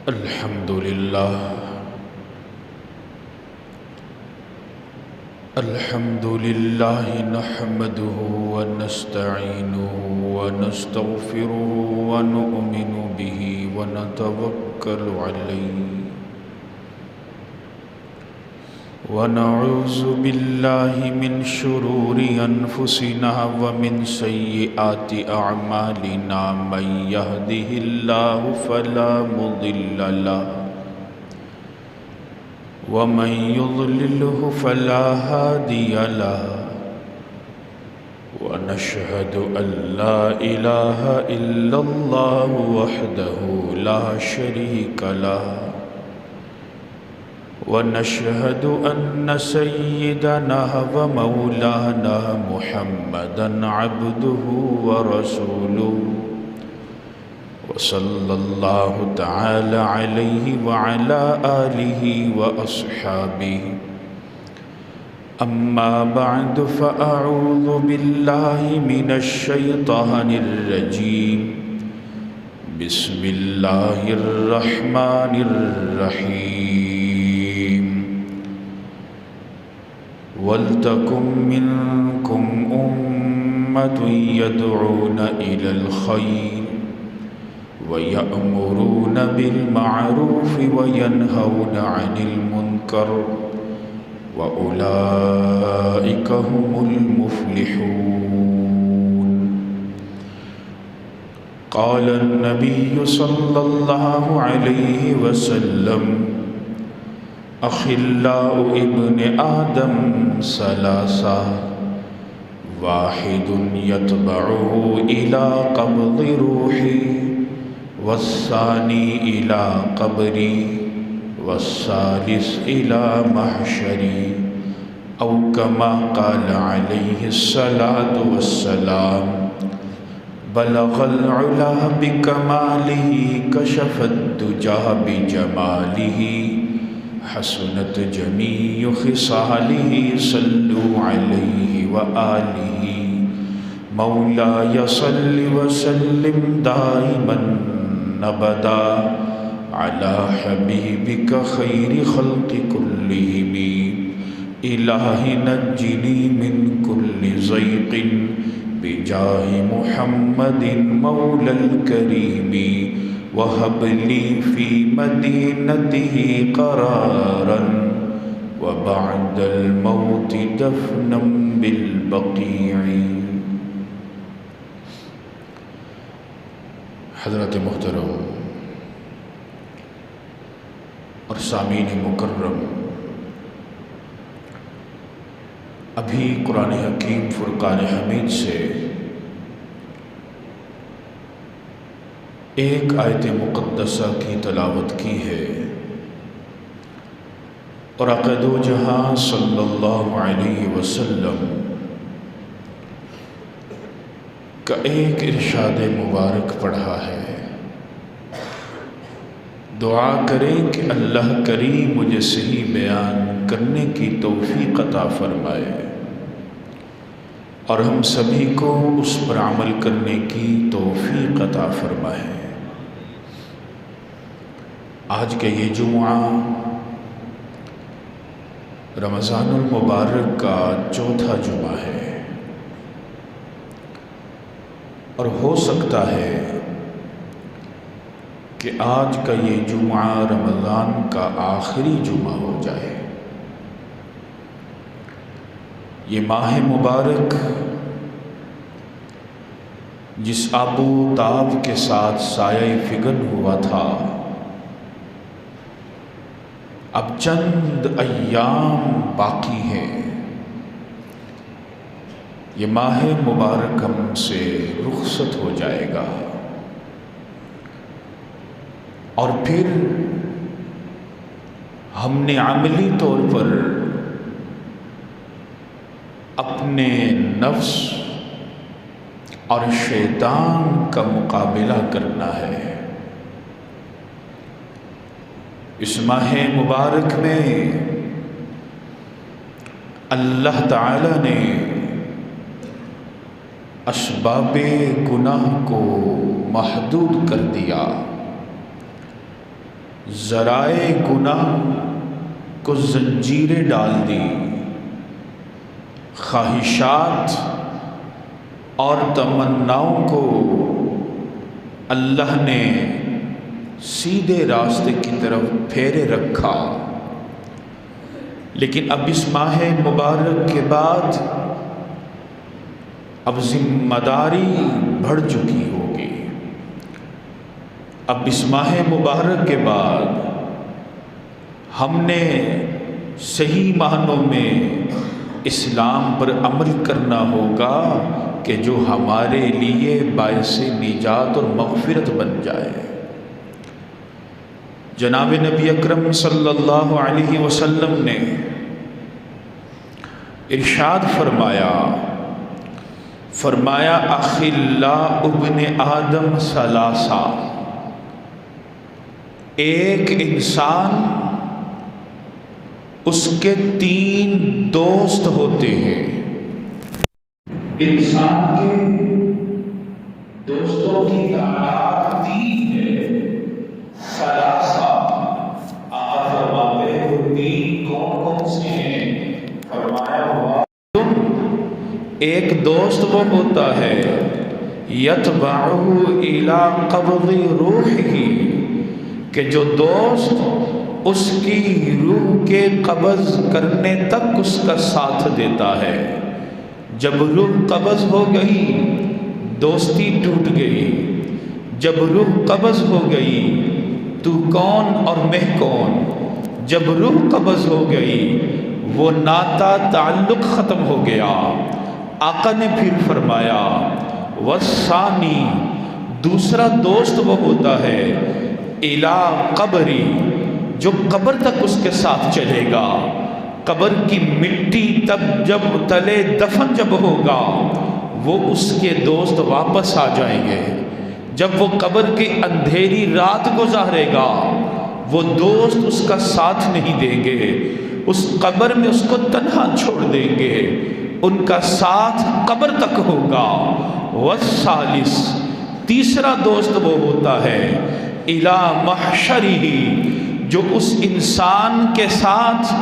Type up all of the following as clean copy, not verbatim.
الحمد لله نحمده ونستعينه ونستغفره ونؤمن به ونتوكل عليه ونعوذ بالله من شرور أنفسنا ومن سيئات أعمالنا من يهده الله فلا مضل له ومن يضلله فلا هادي له ونشهد أن لا إله إلا الله وحده لا شريك له ونشهد أن سيدنا ومولانا محمدا عبده ورسوله وصلى الله تعالى عليه وعلى آله وأصحابه أما بعد فأعوذ بالله من الشيطان الرجيم بسم الله الرحمن الرحيم ولتكن منكم أمة يدعون إلى الخير ويأمرون بالمعروف وينهون عن المنكر وأولئك هم المفلحون. قال النبي صلى الله عليه وسلم أخلاء ابن آدم ثلاثة واحد يتبعه إلى قبض روحي والثاني إلى قبري والثالث إلى محشري أو كما قال عليه الصلاة والسلام بلغ العلا بكماله كشف الدجى بجماله حسنت جميع خصاله صلوا عليه وآله مولاي صل وسلم دائما أبدا على حبيبك خير خلق كلهم إله نجني من كل ضيق بجاه محمد مولى الكريم وهب لي في مدينته قرارا وبعد الموت دفنا بالبقيع. حضرت محترم اور سامعین مکرم، ابھی قرآن حکیم فرقان حمید سے ایک آیت مقدسہ کی تلاوت کی ہے اور آقا دو جہاں صلی اللہ علیہ وسلم کا ایک ارشاد مبارک پڑھا ہے. دعا کریں کہ اللہ کریم مجھے صحیح بیان کرنے کی توفیق عطا فرمائے اور ہم سبھی کو اس پر عمل کرنے کی توفیق عطا فرمائے. آج کا یہ جمعہ رمضان المبارک کا چوتھا جمعہ ہے اور ہو سکتا ہے کہ آج کا یہ جمعہ رمضان کا آخری جمعہ ہو جائے. یہ ماہ مبارک جس آب و تاب کے ساتھ سایہ فگن ہوا تھا، اب چند ایام باقی ہیں. یہ ماہ مبارک ہم سے رخصت ہو جائے گا اور پھر ہم نے عملی طور پر اپنے نفس اور شیطان کا مقابلہ کرنا ہے. اس ماہ مبارک میں اللہ تعالی نے اسباب گناہ کو محدود کر دیا، ذرائع گناہ کو زنجیریں ڈال دی، خواہشات اور تمناؤں کو اللہ نے سیدھے راستے کی طرف پھیرے رکھا۔ لیکن اب اس ماہ مبارک کے بعد اب ذمہ داری بڑھ چکی ہوگی۔ اب اس ماہ مبارک کے بعد ہم نے صحیح معنوں میں اسلام پر عمل کرنا ہوگا کہ جو ہمارے لیے باعث نجات اور مغفرت بن جائے۔ جناب نبی اکرم صلی اللہ علیہ وسلم نے ارشاد فرمایا اخلاء ابن آدم ثلاثہ، ایک انسان اس کے 3 دوست ہوتے ہیں۔ انسان کے دوستوں کی تعداد 3 ہے۔ ثلاثہ، آپ فرماتے ہیں وہ 3 کون سے ہیں؟ فرمایا ہوا ایک دوست وہ ہوتا ہے یتبعہ الی قبض روحہ، کہ جو دوست اس کی روح کے قبض کرنے تک اس کا ساتھ دیتا ہے۔ جب روح قبض ہو گئی دوستی ٹوٹ گئی، جب روح قبض ہو گئی تو کون اور میں کون، جب روح قبض ہو گئی وہ ناتا تعلق ختم ہو گیا۔ آقا نے پھر فرمایا والثانی، دوسرا دوست وہ ہوتا ہے الی قبری، جو قبر تک اس کے ساتھ چلے گا۔ قبر کی مٹی تب جب تلے دفن جب ہوگا وہ اس کے دوست واپس آ جائیں گے۔ جب وہ قبر کی اندھیری رات گزارے گا وہ دوست اس کا ساتھ نہیں دیں گے، اس قبر میں اس کو تنہا چھوڑ دیں گے، ان کا ساتھ قبر تک ہوگا۔ والثالث، تیسرا دوست وہ ہوتا ہے الی محشرہ، جو اس انسان کے ساتھ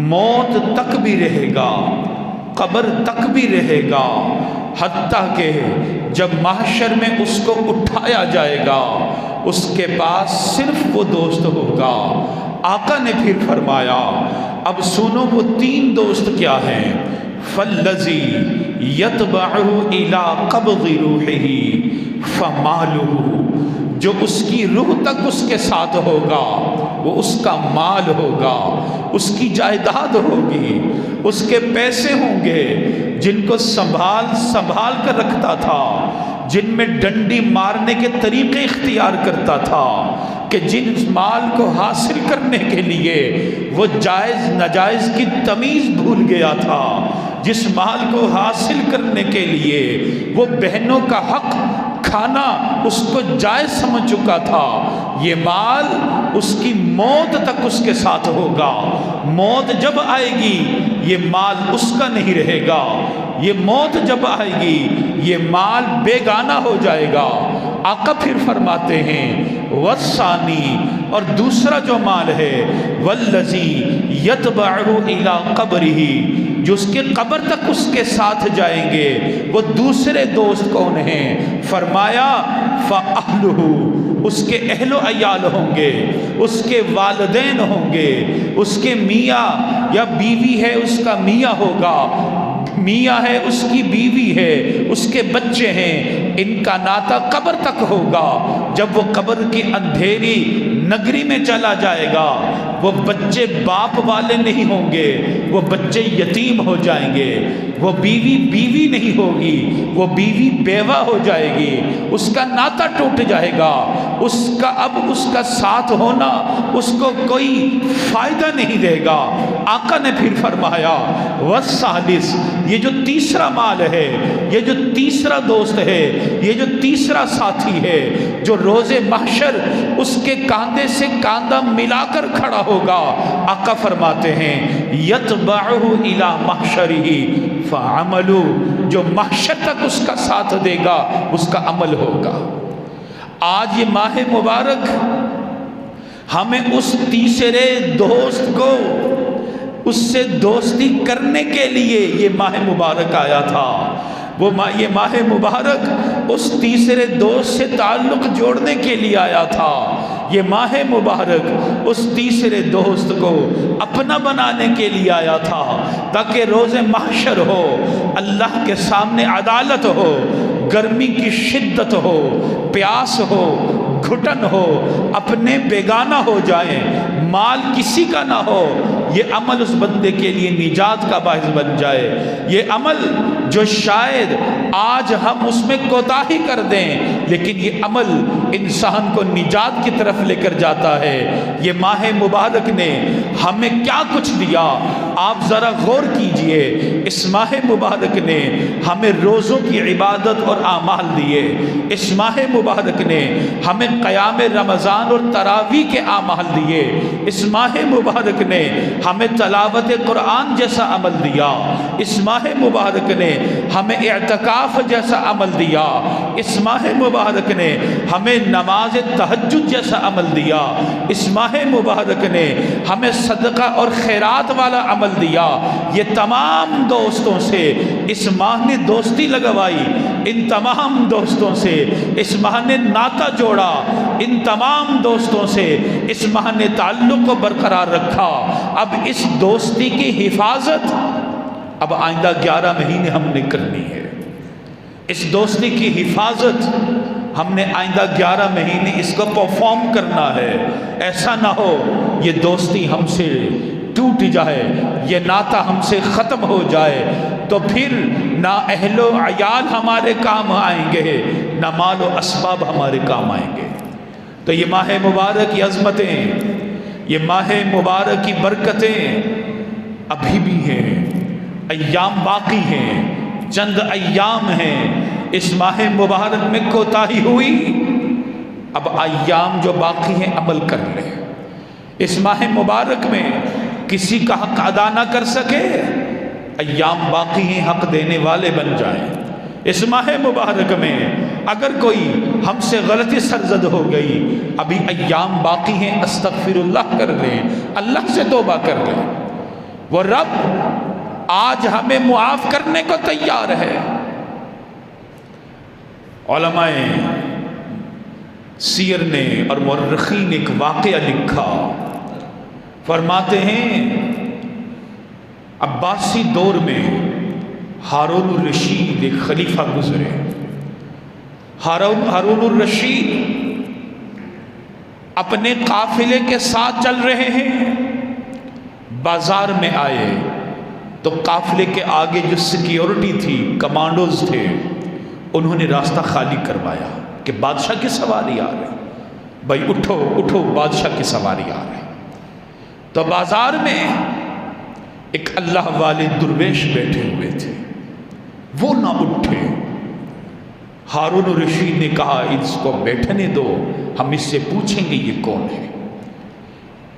موت تک بھی رہے گا، قبر تک بھی رہے گا، حتیٰ کہ جب محشر میں اس کو اٹھایا جائے گا اس کے پاس صرف وہ دوست ہوگا۔ آقا نے پھر فرمایا اب سنو وہ 3 دوست کیا ہیں؟ فالذی یتبعہ الی قبض روحہ فمالہ، جو اس کی روح تک اس کے ساتھ ہوگا وہ اس کا مال ہوگا، اس کی جائیداد ہوگی، اس کے پیسے ہوں گے جن کو سنبھال کر رکھتا تھا، جن میں ڈنڈی مارنے کے طریقے اختیار کرتا تھا، کہ جن مال کو حاصل کرنے کے لیے وہ جائز ناجائز کی تمیز بھول گیا تھا، جس مال کو حاصل کرنے کے لیے وہ بہنوں کا حق کھانا اس کو جائز سمجھ چکا تھا، یہ مال اس کی موت تک اس کے ساتھ ہوگا۔ موت جب آئے گی یہ مال اس کا نہیں رہے گا، یہ موت جب آئے گی یہ مال بیگانہ ہو جائے گا۔ آقا پھر فرماتے ہیں والثانی، اور دوسرا جو مال ہے والذی یتبعہ الی قبرہ، جو اس کے قبر تک اس کے ساتھ جائیں گے، وہ دوسرے دوست کون ہیں؟ فرمایا فاہلہ، اس کے اہل و عیال ہوں گے، اس کے والدین ہوں گے، اس کے میاں یا بیوی ہے اس کا میاں ہوگا، میاں ہے اس کی بیوی ہے، اس کے بچے ہیں، ان کا ناتا قبر تک ہوگا۔ جب وہ قبر کی اندھیری نگری میں چلا جائے گا وہ بچے باپ والے نہیں ہوں گے، وہ بچے یتیم ہو جائیں گے، وہ بیوی نہیں ہوگی، وہ بیوی بیوہ ہو جائے گی، اس کا ناتا ٹوٹ جائے گا، اس کا ساتھ ہونا اس کو کوئی فائدہ نہیں دے گا۔ آقا نے پھر فرمایا والثالث، یہ جو تیسرا مال ہے، یہ جو تیسرا دوست ہے، یہ جو تیسرا ساتھی ہے جو روز محشر اس کے کاندھے سے کاندھا ملا کر کھڑا ہوگا، آقا فرماتے ہیں یتبعہ الی محشرہ فعملوا، جو محشر تک اس کا ساتھ دے گا اس کا عمل ہوگا۔ آج یہ ماہ مبارک ہمیں اس تیسرے دوست کو اس سے دوستی کرنے کے لیے یہ ماہ مبارک آیا تھا۔ یہ ماہ مبارک اس تیسرے دوست سے تعلق جوڑنے کے لیے آیا تھا۔ یہ ماہ مبارک اس تیسرے دوست کو اپنا بنانے کے لیے آیا تھا، تاکہ روز محشر ہو، اللہ کے سامنے عدالت ہو، گرمی کی شدت ہو، پیاس ہو، گھٹن ہو، اپنے بیگانہ ہو جائیں، مال کسی کا نہ ہو، یہ عمل اس بندے کے لیے نجات کا باعث بن جائے۔ یہ عمل جو شاید آج ہم اس میں کوتاہی کر دیں، لیکن یہ عمل انسان کو نجات کی طرف لے کر جاتا ہے۔ یہ ماہ مبارک نے ہمیں کیا کچھ دیا، آپ ذرا غور کیجئے۔ اس ماہ مبارک نے ہمیں روزوں کی عبادت اور اعمال دیے۔ اس ماہ مبارک نے ہمیں قیام رمضان اور تراویح کے اعمال دیے۔ اس ماہ مبارک نے ہمیں تلاوت قرآن جیسا عمل دیا۔ اس ماہ مبارک نے ہمیں اعتکاف جیسا عمل دیا۔ اس ماہ مبارک نے ہمیں نماز تہجد جیسا عمل دیا۔ اس ماہ مبارک نے ہمیں صدقہ اور خیرات والا عمل دیا۔ یہ تمام دوستوں سے اس ماہ نے دوستی لگوائی، ان تمام دوستوں سے اس ماہ نے ناطہ جوڑا، ان تمام دوستوں سے اس ماہ نے تعلق کو برقرار رکھا۔ اب اس دوستی کی حفاظت اب آئندہ 11 مہینے ہم نے کرنی ہے۔ اس دوستی کی حفاظت ہم نے آئندہ 11 مہینے اس کو پرفارم کرنا ہے۔ ایسا نہ ہو یہ دوستی ہم سے ٹوٹ جائے، یہ ناطہ ہم سے ختم ہو جائے، تو پھر نہ اہل و عیال ہمارے کام آئیں گے، نہ مال و اسباب ہمارے کام آئیں گے۔ تو یہ ماہ مبارک کی عظمتیں، یہ ماہ مبارک کی برکتیں ابھی بھی ہیں، ایام باقی ہیں، چند ایام ہیں۔ اس ماہ مبارک میں کوتاہی ہوئی، اب ایام جو باقی ہیں عمل کر لیں۔ اس ماہ مبارک میں کسی کا حق ادا نہ کر سکے، ایام باقی ہیں، حق دینے والے بن جائیں۔ اس ماہ مبارک میں اگر کوئی ہم سے غلطی سرزد ہو گئی، ابھی ایام باقی ہیں، استغفر اللہ کر لیں، اللہ سے توبہ کر لیں۔ وہ رب آج ہمیں معاف کرنے کو تیار ہے۔ علماء سیر نے اور مورخین نے ایک واقعہ لکھا، فرماتے ہیں عباسی دور میں ہارون الرشید ایک خلیفہ گزرے۔ ہارون الرشید اپنے قافلے کے ساتھ چل رہے ہیں، بازار میں آئے تو قافلے کے آگے جو سیکیورٹی تھی، کمانڈوز تھے، انہوں نے راستہ خالی کروایا کہ بادشاہ کی سواری آ رہی، بھائی اٹھو اٹھو، بادشاہ کی سواری آ رہی۔ تو بازار میں ایک اللہ والے درویش بیٹھے ہوئے تھے، وہ نہ اٹھے۔ ہارون الرشید نے کہا اس کو بیٹھنے دو، ہم اس سے پوچھیں گے یہ کون ہے۔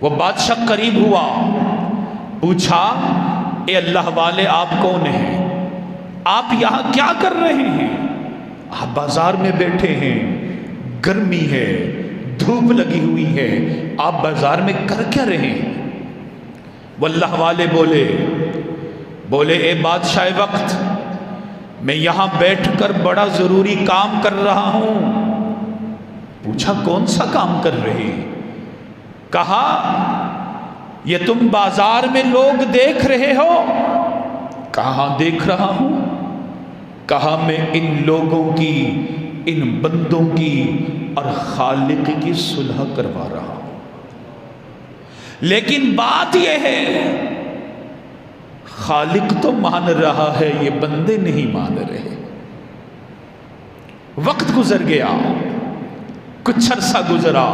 وہ بادشاہ قریب ہوا، پوچھا اے اللہ والے آپ کون ہیں؟ آپ یہاں کیا کر رہے ہیں؟ آپ بازار میں بیٹھے ہیں، گرمی ہے، دھوپ لگی ہوئی ہے، آپ بازار میں کر کیا رہے ہیں؟ وہ اللہ والے بولے اے بادشاہ وقت، میں یہاں بیٹھ کر بڑا ضروری کام کر رہا ہوں۔ پوچھا کون سا کام کر رہے؟ کہا یہ تم بازار میں لوگ دیکھ رہے ہو؟ کہاں دیکھ رہا ہوں؟ کہا میں ان لوگوں کی، ان بندوں کی اور خالق کی صلح کروا رہا ہوں، لیکن بات یہ ہے خالق تو مان رہا ہے، یہ بندے نہیں مان رہے۔ وقت گزر گیا، کچھ عرصہ گزرا،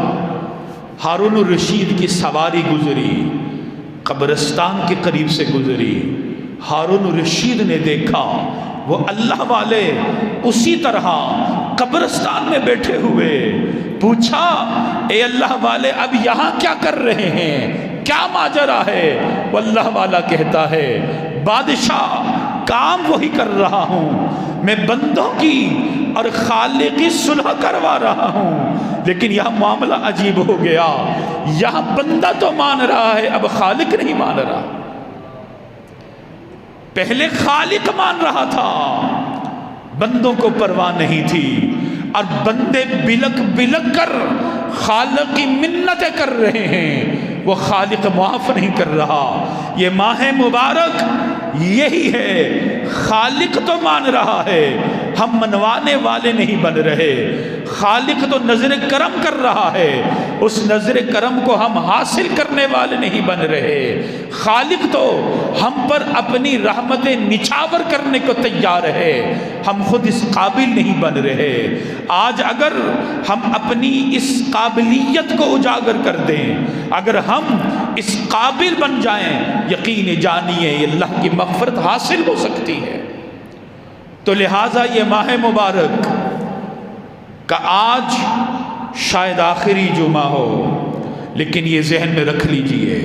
ہارون الرشید کی سواری گزری، قبرستان کے قریب سے گزری۔ ہارون الرشید نے دیکھا وہ اللہ والے اسی طرح قبرستان میں بیٹھے ہوئے۔ پوچھا اے اللہ والے اب یہاں کیا کر رہے ہیں؟ کیا ماجرا ہے؟ وہ اللہ والا کہتا ہے بادشاہ کام وہی کر رہا ہوں میں بندوں کی اور خالق کی صلح کروا رہا ہوں. لیکن یہاں معاملہ عجیب ہو گیا، یہاں بندہ تو مان رہا ہے، اب خالق نہیں مان رہا. پہلے خالق مان رہا تھا، بندوں کو پرواہ نہیں تھی، اور بندے بلک بلک کر خالق کی منتیں کر رہے ہیں، وہ خالق معاف نہیں کر رہا. یہ ماہ مبارک یہی ہے، خالق تو مان رہا ہے، ہم منوانے والے نہیں بن رہے. خالق تو نظر کرم کر رہا ہے، اس نظر کرم کو ہم حاصل کرنے والے نہیں بن رہے. خالق تو ہم پر اپنی رحمتیں نچھاور کرنے کو تیار ہے، ہم خود اس قابل نہیں بن رہے. آج اگر ہم اپنی اس قابلیت کو اجاگر کر دیں، اگر ہم اس قابل بن جائیں، یقین جانیے اللہ کی مغفرت حاصل ہو سکتی ہے. تو لہٰذا یہ ماہ مبارک کا آج شاید آخری جمعہ ہو، لیکن یہ ذہن میں رکھ لیجئے،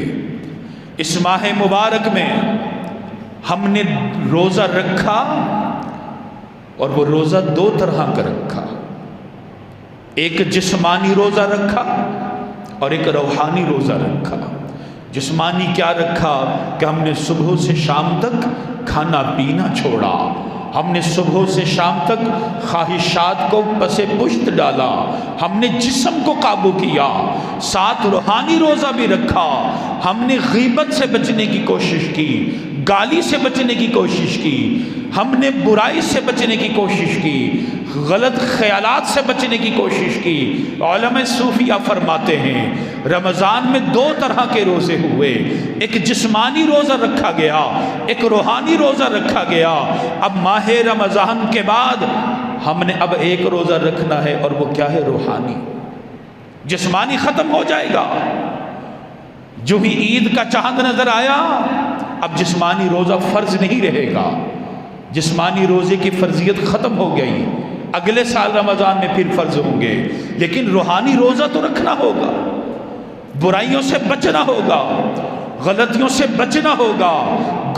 اس ماہ مبارک میں ہم نے روزہ رکھا، اور وہ روزہ دو طرح کا رکھا. ایک جسمانی روزہ رکھا اور ایک روحانی روزہ رکھا. جسمانی کیا رکھا کہ ہم نے صبح سے شام تک کھانا پینا چھوڑا، ہم نے صبح سے شام تک خواہشات کو پس پشت ڈالا، ہم نے جسم کو قابو کیا. ساتھ روحانی روزہ بھی رکھا، ہم نے غیبت سے بچنے کی کوشش کی، گالی سے بچنے کی کوشش کی، ہم نے برائی سے بچنے کی کوشش کی، غلط خیالات سے بچنے کی کوشش کی. علماء صوفیہ فرماتے ہیں رمضان میں دو طرح کے روزے ہوئے، ایک جسمانی روزہ رکھا گیا، ایک روحانی روزہ رکھا گیا. اب ماہ رمضان کے بعد ہم نے اب ایک روزہ رکھنا ہے، اور وہ کیا ہے؟ روحانی. جسمانی ختم ہو جائے گا، جو ہی عید کا چاند نظر آیا اب جسمانی روزہ فرض نہیں رہے گا، جسمانی روزے کی فرضیت ختم ہو گئی، اگلے سال رمضان میں پھر فرض ہوں گے. لیکن روحانی روزہ تو رکھنا ہوگا، برائیوں سے بچنا ہوگا، غلطیوں سے بچنا ہوگا،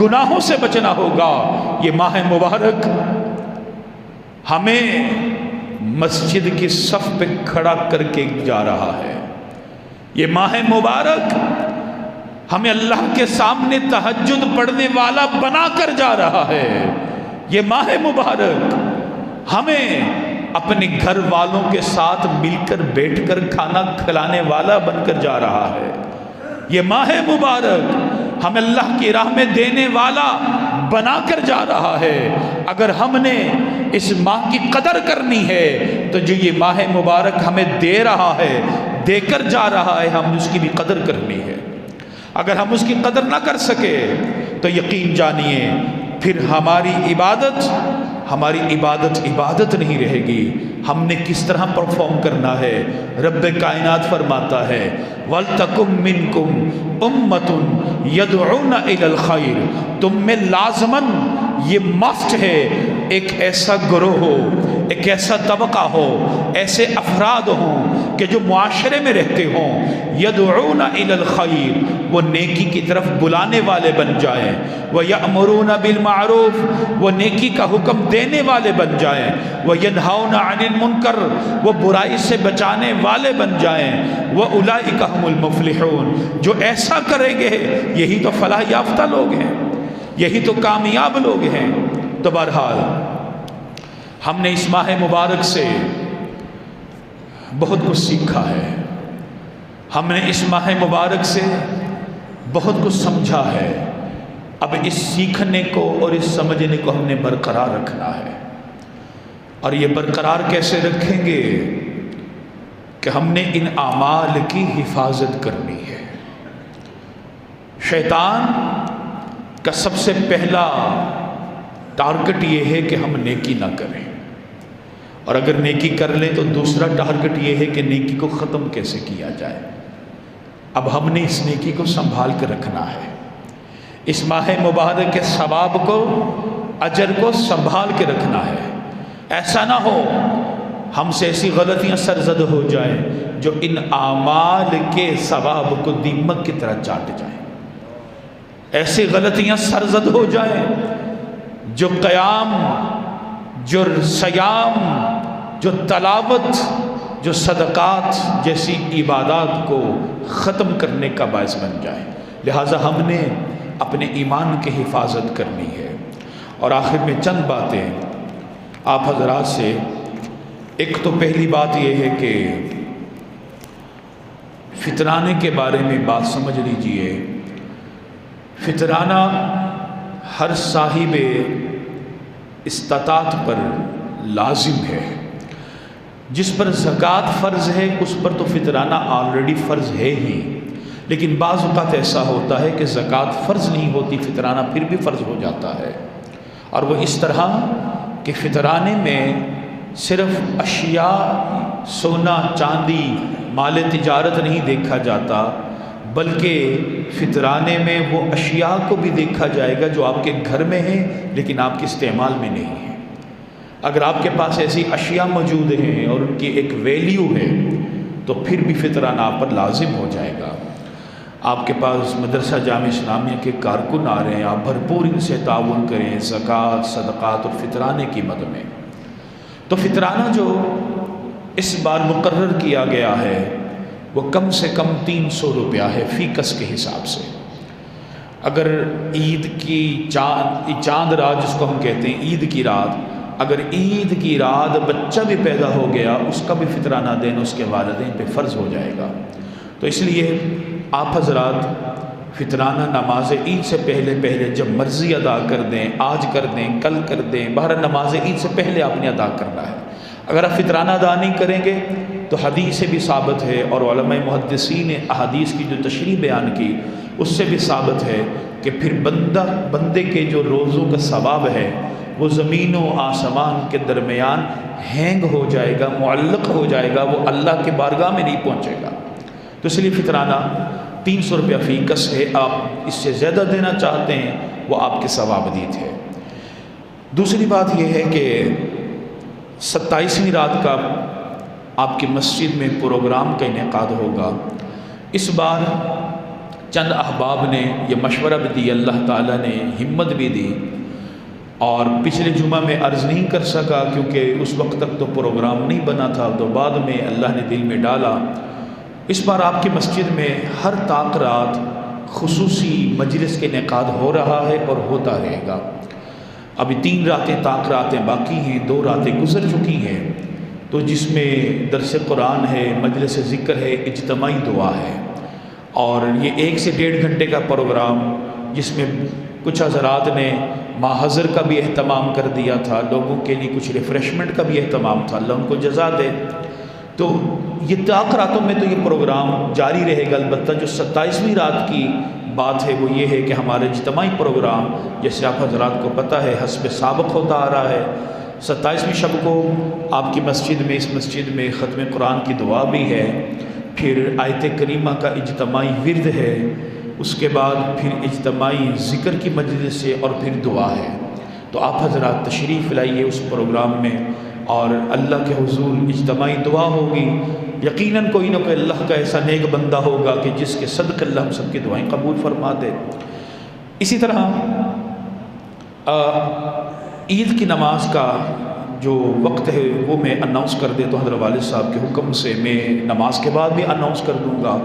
گناہوں سے بچنا ہوگا. یہ ماہ مبارک ہمیں مسجد کی صف پہ کھڑا کر کے جا رہا ہے. یہ ماہ مبارک ہمیں اللہ کے سامنے تہجد پڑھنے والا بنا کر جا رہا ہے. یہ ماہ مبارک ہمیں اپنے گھر والوں کے ساتھ مل کر بیٹھ کر کھانا کھلانے والا بن کر جا رہا ہے. یہ ماہ مبارک ہمیں اللہ کی راہ میں دینے والا بنا کر جا رہا ہے. اگر ہم نے اس ماہ کی قدر کرنی ہے تو جو یہ ماہ مبارک ہمیں دے رہا ہے، دے کر جا رہا ہے، ہم اس کی بھی قدر کرنی ہے. اگر ہم اس کی قدر نہ کر سکے تو یقین جانیے پھر ہماری عبادت عبادت نہیں رہے گی. ہم نے کس طرح پرفارم کرنا ہے؟ رب کائنات فرماتا ہے وَلْتَكُمْ مِنْكُمْ أُمَّةٌ يَدْعُونَ إِلَى الْخَيْرِ، تم میں لازماً یہ مفت ہے ایک ایسا گروہ ہو، ایک ایسا طبقہ ہو، ایسے افراد ہوں کہ جو معاشرے میں رہتے ہوں، يَدْعُونَ إِلَى الْخَيْرِ، وہ نیکی کی طرف بلانے والے بن جائیں، وَيَأْمُرُونَ بِالْمَعْرُوفِ، وہ نیکی کا حکم دینے والے بن جائیں، وَيَنْهَوْنَ عَنِ الْمُنْكَرِ، وہ برائی سے بچانے والے بن جائیں، وَأُولَئِكَ هُمُ الْمُفْلِحُونَ، جو ایسا کریں گے یہی تو فلاح یافتہ لوگ ہیں، یہی تو کامیاب لوگ ہیں. تو بہرحال ہم نے اس ماہ مبارک سے بہت کچھ سیکھا ہے، ہم نے اس ماہ مبارک سے بہت کچھ سمجھا ہے. اب اس سیکھنے کو اور اس سمجھنے کو ہم نے برقرار رکھنا ہے. اور یہ برقرار کیسے رکھیں گے کہ ہم نے ان اعمال کی حفاظت کرنی ہے. شیطان کا سب سے پہلا ٹارگٹ یہ ہے کہ ہم نیکی نہ کریں، اور اگر نیکی کر لیں تو دوسرا ٹارگٹ یہ ہے کہ نیکی کو ختم کیسے کیا جائے. اب ہم نے اس نیکی کو سنبھال کر رکھنا ہے، اس ماہ مبارک کے ثواب کو، اجر کو سنبھال کے رکھنا ہے. ایسا نہ ہو ہم سے ایسی غلطیاں سرزد ہو جائیں جو ان اعمال کے ثواب کو دیمک کی طرح چاٹ جائیں، ایسی غلطیاں سرزد ہو جائیں جو قیام جو سیام، جو تلاوت، جو صدقات جیسی عبادات کو ختم کرنے کا باعث بن جائے۔ لہٰذا ہم نے اپنے ایمان کی حفاظت کرنی ہے۔ اور آخر میں چند باتیں آپ حضرات سے، ایک تو پہلی بات یہ ہے کہ فطرانے کے بارے میں بات سمجھ لیجئے۔ فطرانہ ہر صاحب استطاعت پر لازم ہے۔ جس پر زکوٰۃ فرض ہے اس پر تو فطرانہ آلریڈی فرض ہے ہی، لیکن بعض اوقات ایسا ہوتا ہے کہ زکوٰۃ فرض نہیں ہوتی، فطرانہ پھر بھی فرض ہو جاتا ہے۔ اور وہ اس طرح کہ فطرانے میں صرف اشیاء، سونا چاندی، مال تجارت نہیں دیکھا جاتا، بلکہ فطرانے میں وہ اشیاء کو بھی دیکھا جائے گا جو آپ کے گھر میں ہیں لیکن آپ کے استعمال میں نہیں ہیں۔ اگر آپ کے پاس ایسی اشیاء موجود ہیں اور ان کی ایک ویلیو ہے تو پھر بھی فطرانہ آپ پر لازم ہو جائے گا۔ آپ کے پاس مدرسہ جامعہ اسلامیہ کے کارکن آ رہے ہیں، آپ بھرپور ان سے تعاون کریں زکوٰۃ، صدقات اور فطرانے کی مد میں۔ تو فطرانہ جو اس بار مقرر کیا گیا ہے وہ کم سے کم 300 روپیہ ہے فی کس کے حساب سے۔ اگر عید کی چاند رات جس کو ہم کہتے ہیں، عید کی رات، اگر عید کی رات بچہ بھی پیدا ہو گیا اس کا بھی فطرانہ دینا اس کے والدین پہ فرض ہو جائے گا۔ تو اس لیے آپ حضرات فطرانہ نماز عید سے پہلے جب مرضی ادا کر دیں، آج کر دیں، کل کر دیں، بہرحال نماز عید سے پہلے آپ نے ادا کرنا ہے۔ اگر آپ فطرانہ ادا نہیں کریں گے تو حدیث سے بھی ثابت ہے، اور علماء محدثین نے احادیث کی جو تشریح بیان کی اس سے بھی ثابت ہے کہ پھر بندے کے جو روزوں کا ثواب ہے وہ زمین و آسمان کے درمیان ہینگ ہو جائے گا، معلق ہو جائے گا، وہ اللہ کے بارگاہ میں نہیں پہنچے گا۔ تو اس لیے فطرانہ 300 روپیہ فی کس ہے، آپ اس سے زیادہ دینا چاہتے ہیں وہ آپ کے ثوابدید ہے۔ دوسری بات یہ ہے کہ 27ویں رات کا آپ کی مسجد میں پروگرام کا انعقاد ہوگا۔ اس بار چند احباب نے یہ مشورہ بھی دی، اللہ تعالیٰ نے ہمت بھی دی، اور پچھلے جمعہ میں عرض نہیں کر سکا کیونکہ اس وقت تک تو پروگرام نہیں بنا تھا، تو بعد میں اللہ نے دل میں ڈالا۔ اس بار آپ کی مسجد میں ہر طاق رات خصوصی مجلس کے انعقاد ہو رہا ہے اور ہوتا رہے گا۔ ابھی 3 راتیں طاق راتیں باقی ہیں، 2 راتیں گزر چکی ہیں، تو جس میں درس قرآن ہے، مجلس ذکر ہے، اجتماعی دعا ہے، اور یہ 1 سے 1.5 گھنٹے کا پروگرام جس میں کچھ حضرات نے ماحضر کا بھی اہتمام کر دیا تھا، لوگوں کے لیے کچھ ریفریشمنٹ کا بھی اہتمام تھا، اللہ ان کو جزا دے۔ تو یہ طاق راتوں میں تو یہ پروگرام جاری رہے گا، البتہ جو 27ویں رات کی بات ہے وہ یہ ہے کہ ہمارے اجتماعی پروگرام جیسے آپ حضرات کو پتہ ہے حسب سابق ہوتا آ رہا ہے۔ 27ویں شب کو آپ کی مسجد میں، اس مسجد میں ختم قرآن کی دعا بھی ہے، پھر آیت کریمہ کا اجتماعی ورد ہے، اس کے بعد پھر اجتماعی ذکر کی مجلس ہے، اور پھر دعا ہے۔ تو آپ حضرات تشریف لائیے اس پروگرام میں، اور اللہ کے حضور اجتماعی دعا ہوگی۔ یقیناً کوئی نہ کوئی اللہ کا ایسا نیک بندہ ہوگا کہ جس کے صدقے اللہ ہم سب کی دعائیں قبول فرما دے۔ اسی طرح عید کی نماز کا جو وقت ہے وہ میں اناؤنس کر دیتا ہوں، حضرت والد صاحب کے حکم سے میں نماز کے بعد بھی اناؤنس کر دوں گا۔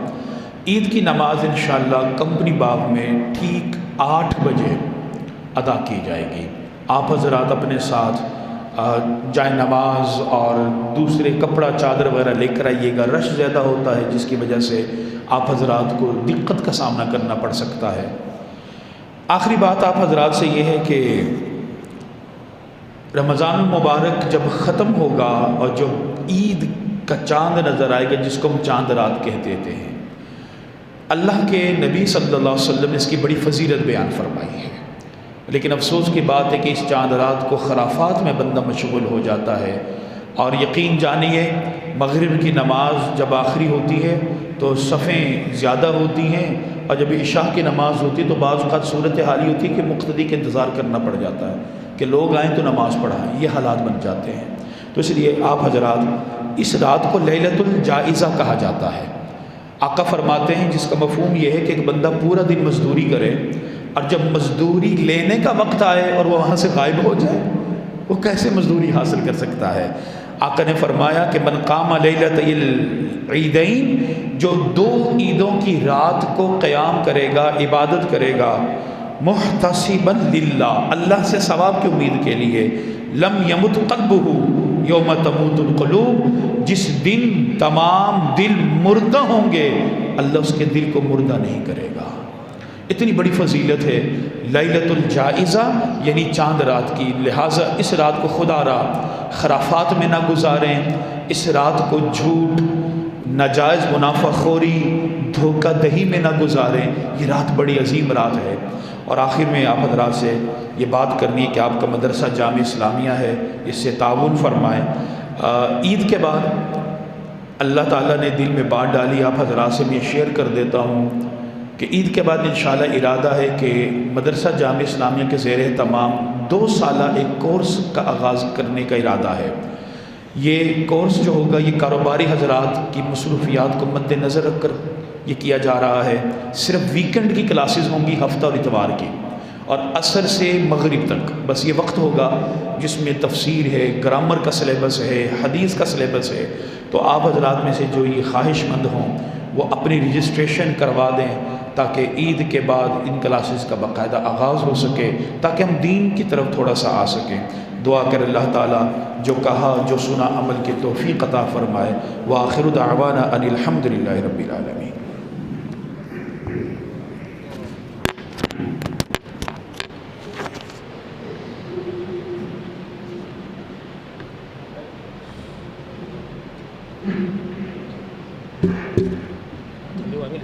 عید کی نماز انشاءاللہ کمپنی باغ میں ٹھیک 8 بجے ادا کی جائے گی۔ آپ حضرات اپنے ساتھ جائے نماز اور دوسرے کپڑا چادر وغیرہ لے کر آئیے گا، رش زیادہ ہوتا ہے جس کی وجہ سے آپ حضرات کو دقت کا سامنا کرنا پڑ سکتا ہے۔ آخری بات آپ حضرات سے یہ ہے کہ رمضان المبارک جب ختم ہوگا اور جب عید کا چاند نظر آئے گا جس کو ہم چاند رات کہتے ہیں، اللہ کے نبی صلی اللہ علیہ وسلم نے اس کی بڑی فضیلت بیان فرمائی ہے، لیکن افسوس کی بات ہے کہ اس چاند رات کو خرافات میں بندہ مشغول ہو جاتا ہے۔ اور یقین جانیے مغرب کی نماز جب آخری ہوتی ہے تو صفیں زیادہ ہوتی ہیں، اور جب عشاء کی نماز ہوتی ہے تو بعض اوقات صورت حال یہ ہوتی ہے کہ مقتدی کا انتظار کرنا پڑ جاتا ہے کہ لوگ آئیں تو نماز پڑھائیں، یہ حالات بن جاتے ہیں۔ تو اس لیے آپ حضرات اس رات کو لیلۃ الجائزہ کہا جاتا ہے۔ آقا فرماتے ہیں جس کا مفہوم یہ ہے کہ ایک بندہ پورا دن مزدوری کرے اور جب مزدوری لینے کا وقت آئے اور وہ وہاں سے غائب ہو جائے وہ کیسے مزدوری حاصل کر سکتا ہے؟ آقا نے فرمایا کہ من قام لیلۃ العیدین، جو 2 عیدوں کی رات کو قیام کرے گا، عبادت کرے گا، محتسبا للہ، اللہ سے ثواب کی امید کے لیے، لم یمت قلبہ یوم تموت القلوب، جس دن تمام دل مردہ ہوں گے اللہ اس کے دل کو مردہ نہیں کرے گا۔ اتنی بڑی فضیلت ہے لیلۃ الجائزہ یعنی چاند رات کی، لہٰذا اس رات کو خدا را خرافات میں نہ گزاریں، اس رات کو جھوٹ، ناجائز منافع خوری، دھوکہ دہی میں نہ گزاریں، یہ رات بڑی عظیم رات ہے۔ اور آخر میں آپ حضرات سے یہ بات کرنی ہے کہ آپ کا مدرسہ جامعہ اسلامیہ ہے، اس سے تعاون فرمائیں۔ عید کے بعد اللہ تعالیٰ نے دل میں بات ڈالی، آپ حضرات سے میں شیئر کر دیتا ہوں کہ عید کے بعد انشاءاللہ ارادہ ہے کہ مدرسہ جامعہ اسلامیہ کے زیر اہتمام 2 سالہ ایک کورس کا آغاز کرنے کا ارادہ ہے۔ یہ کورس جو ہوگا یہ کاروباری حضرات کی مصروفیات کو مد نظر رکھ کر یہ کیا جا رہا ہے۔ صرف ویکنڈ کی کلاسز ہوں گی، ہفتہ اور اتوار کی، اور عصر سے مغرب تک، بس یہ وقت ہوگا جس میں تفسیر ہے، گرامر کا سلیبس ہے، حدیث کا سلیبس ہے۔ تو آپ حضرات میں سے جو یہ خواہش مند ہوں وہ اپنی رجسٹریشن کروا دیں تاکہ عید کے بعد ان کلاسز کا باقاعدہ آغاز ہو سکے، تاکہ ہم دین کی طرف تھوڑا سا آ سکیں۔ دعا کر اللہ تعالیٰ جو کہا جو سنا عمل کی توفیق عطا فرمائے۔ وآخر دعوانا ان الحمد للہ رب العالمین۔ Dua ni.